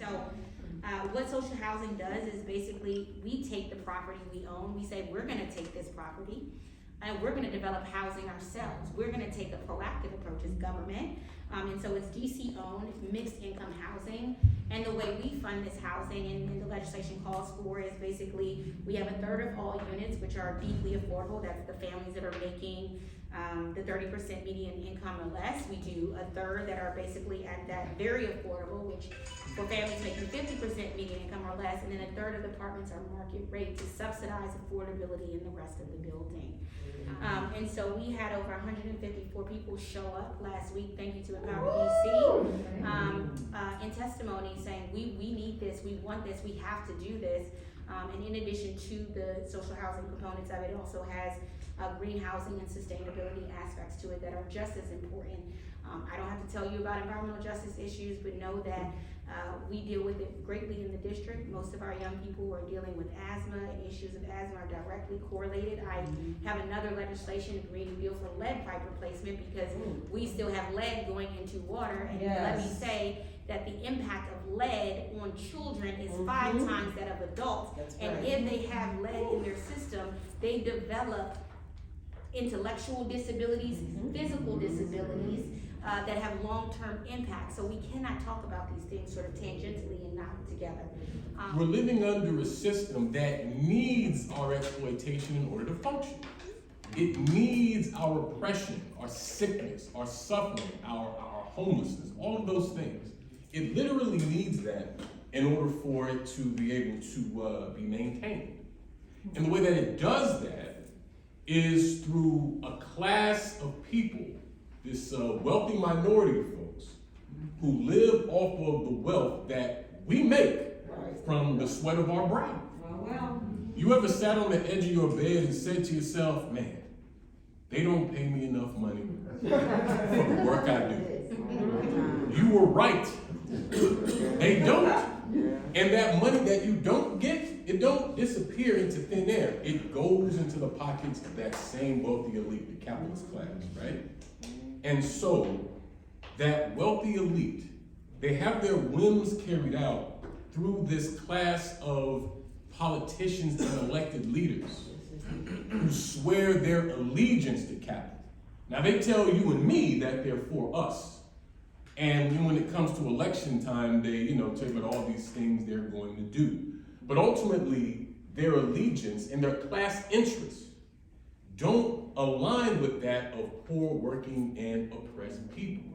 So what social housing does is basically we take the property we own, we say we're gonna take this property and we're gonna develop housing ourselves. We're gonna take a proactive approach as government. And so it's DC owned, mixed income housing. And the way we fund this housing and the legislation calls for is basically we have a third of all units which are deeply affordable. That's the families that are making the 30% median income or less. We do a third that are basically at that very affordable, which for families making 50% median income or less, and then a third of the apartments are market rate to subsidize affordability in the rest of the building. And so we had over 154 people show up last week, thank you to Empower DC, in testimony saying we need this, we want this, we have to do this. And in addition to the social housing components of it, it also has green housing and sustainability aspects to it that are just as important. I don't have to tell you about environmental justice issues, but know that we deal with it greatly in the district. Most of our young people are dealing with asthma, and issues of asthma are directly correlated. I have another legislation, a green bill for lead pipe replacement, because we still have lead going into water. And let me say that the impact of lead on children is 5 times that of adults. And if they have lead in their system, they develop intellectual disabilities, physical disabilities, that have long-term impact. So we cannot talk about these things sort of tangentially and not together. We're living under a system that needs our exploitation in order to function. It needs our oppression, our sickness, our suffering, our homelessness, all of those things. It literally needs that in order for it to be able to be maintained. And the way that it does that is through a class of people, this wealthy minority of folks who live off of the wealth that we make from the sweat of our brow. You ever sat on the edge of your bed and said to yourself, man, they don't pay me enough money for the work I do. You were right. They don't. And that money that you don't get, it don't disappear into thin air. It goes into the pockets of that same wealthy elite, the capitalist class, right? And so that wealthy elite, they have their whims carried out through this class of politicians and elected leaders who swear their allegiance to capital. Now they tell you and me that they're for us. And when it comes to election time, they tell you about all these things they're going to do. But ultimately, their allegiance and their class interests don't align with that of poor, working, and oppressed people.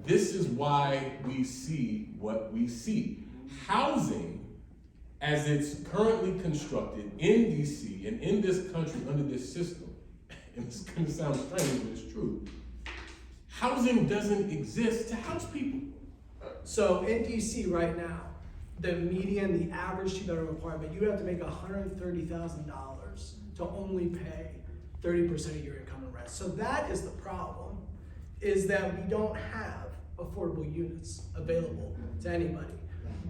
This is why we see what we see. Housing, as it's currently constructed in DC and in this country under this system, and it's going to sound strange, but it's true, housing doesn't exist to house people. So in DC right now, the median, the average 2-bedroom apartment, you have to make $130,000 to only pay 30% of your income in rent. So that is the problem, is that we don't have affordable units available to anybody.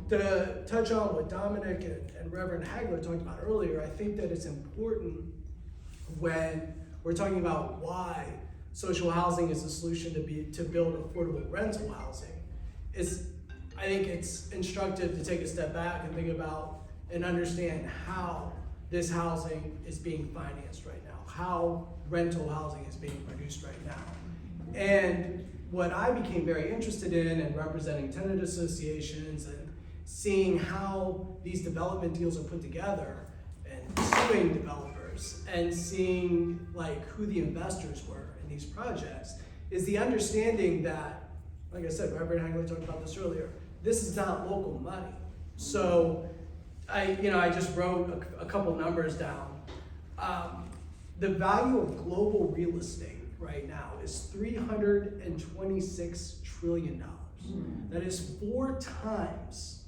To touch on what Dominic and Reverend Hagler talked about earlier, I think that it's important when we're talking about why social housing is a solution to build affordable rental housing. I think it's instructive to take a step back and think about and understand how this housing is being financed right now, how rental housing is being produced right now. And what I became very interested in representing tenant associations and seeing how these development deals are put together and suing developers and seeing who the investors were in these projects is the understanding that, like I said, Reverend Hagler talked about this earlier, this is not local money. So I just wrote a couple numbers down. The value of global real estate right now is $326 trillion. That is 4 times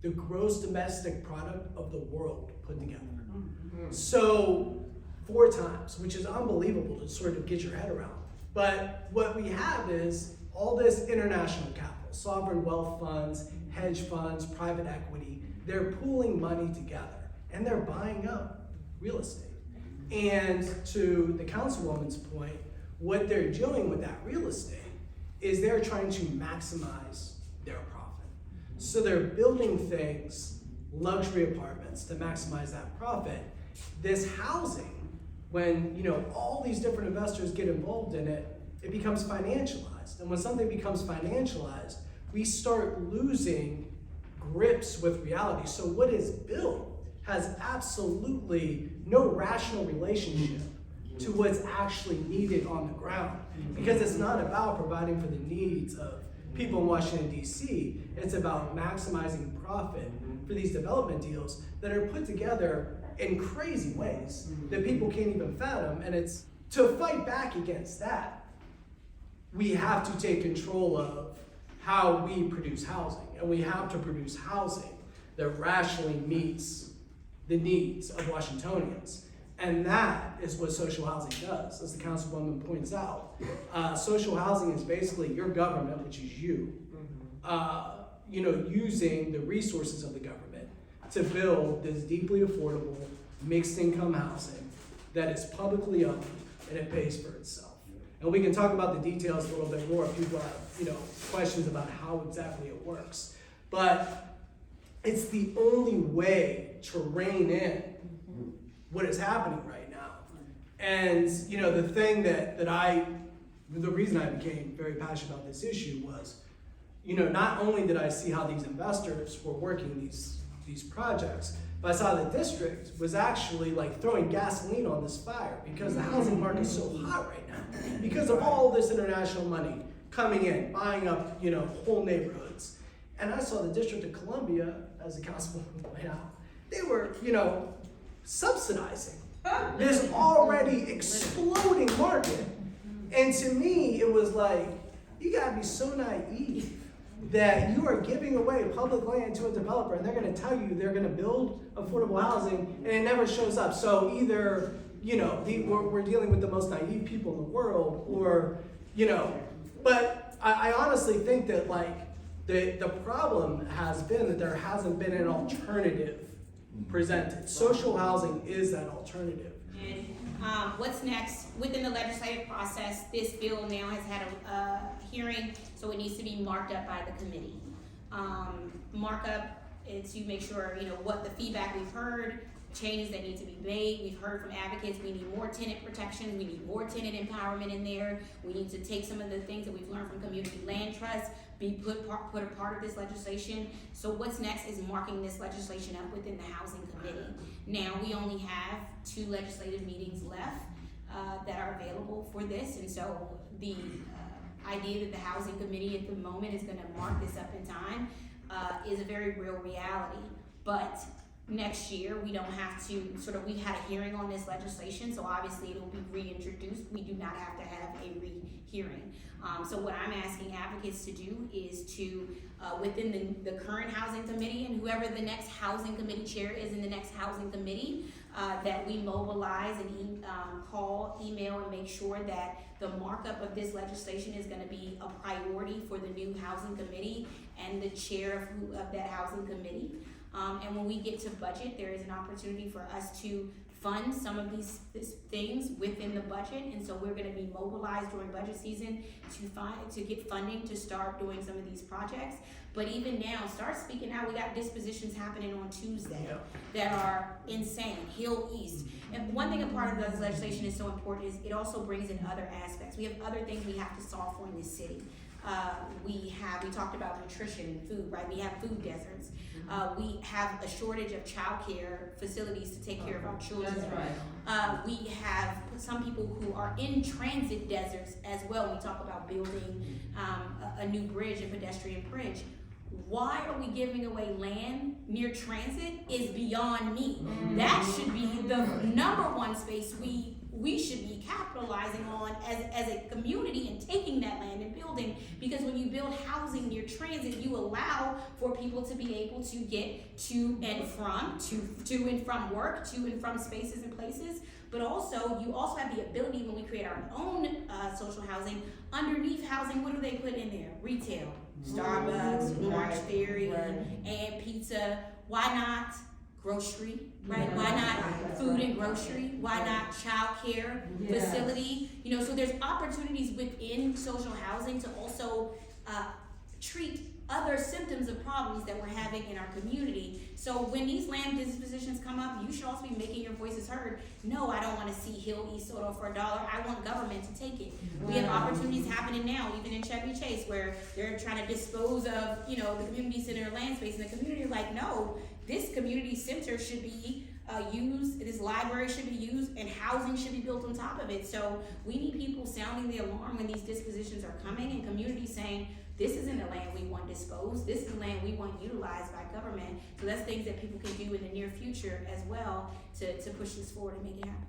the gross domestic product of the world put together. So 4 times, which is unbelievable to sort of get your head around. But what we have is all this international capital, sovereign wealth funds, hedge funds, private equity, they're pooling money together and they're buying up real estate. And to the councilwoman's point, what they're doing with that real estate is they're trying to maximize their profit. So they're building things, luxury apartments, to maximize that profit. This housing, when all these different investors get involved in it, it becomes financialized. And when something becomes financialized, we start losing grips with reality. So what is built has absolutely no rational relationship to what's actually needed on the ground. Because it's not about providing for the needs of people in Washington, D.C. It's about maximizing profit for these development deals that are put together in crazy ways that people can't even fathom. And it's to fight back against that, we have to take control of how we produce housing. And we have to produce housing that rationally meets the needs of Washingtonians. And that is what social housing does, as the Councilwoman points out. Social housing is basically your government, which is you, using the resources of the government to build this deeply affordable, mixed income housing that is publicly owned and it pays for itself. And we can talk about the details a little bit more if people have, questions about how exactly it works. But it's the only way to rein in what is happening right now. And the thing the reason I became very passionate about this issue was, not only did I see how these investors were working these projects, but I saw the district was actually like throwing gasoline on this fire because the housing market is so hot right now because of all this international money coming in, buying up, whole neighborhoods. And I saw the District of Columbia, as the councilwoman pointed out, they were, subsidizing this already exploding market. And to me, it was like, you gotta be so naive that you are giving away public land to a developer and they're gonna tell you they're gonna build affordable housing and it never shows up. So either, we're dealing with the most naive people in the world or, but I honestly think that the problem has been that there hasn't been an alternative presented. Social housing is that alternative. And what's next within the legislative process? This bill now has had a hearing, so it needs to be marked up by the committee. Markup is to make sure what the feedback we've heard, changes that need to be made. We've heard from advocates we need more tenant protection, we need more tenant empowerment in there. We need to take some of the things that we've learned from community land trust, put a part of this legislation. So what's next is marking this legislation up within the housing committee. Now we only have 2 legislative meetings left that are available for this, and so the idea that the housing committee at the moment is going to mark this up in time is a very real reality. But next year we don't have to we had a hearing on this legislation, so obviously it will be reintroduced. We do not have to have a rehearing. So what I'm asking advocates to do is to, within the current housing committee and whoever the next housing committee chair is in the next housing committee, that we mobilize and call, email, and make sure that the markup of this legislation is going to be a priority for the new housing committee and the chair of that housing committee. And when we get to budget, there is an opportunity for us to fund some of these things within the budget, and so we're going to be mobilized during budget season to get funding to start doing some of these projects. But even now, start speaking out. We got dispositions happening on Tuesday that are insane. Hill East. And one thing a part of this legislation is so important is it also brings in other aspects. We have other things we have to solve for in this city. We talked about nutrition and food, right? We have food deserts. We have a shortage of childcare facilities to take care of our children. That's right. We have some people who are in transit deserts as well. We talk about building a new bridge, a pedestrian bridge. Why are we giving away land near transit is beyond me. That should be the number one space we should be capitalizing on as a community and taking that land and building, because when you build housing near transit, you allow for people to be able to get to and from work, to and from spaces and places. But also, you also have the ability, when we create our own social housing, underneath housing, what do they put in there? Retail, Starbucks, Orange Theory, and pizza. Why not grocery, right? Why not food and grocery? Why not child care facility? So there's opportunities within social housing to also treat other symptoms of problems that we're having in our community. So when these land dispositions come up, you should also be making your voices heard. No, I don't want to see Hill East Soto for $1. I want government to take it. We have opportunities happening now, even in Chevy Chase, where they're trying to dispose of, you know, the community center land space, and the community is like, no, this community center should be used, this library should be used, and housing should be built on top of it. So we need people sounding the alarm when these dispositions are coming, and communities saying, this isn't the land we want disposed, this is the land we want utilized by government. So that's things that people can do in the near future as well to push this forward and make it happen.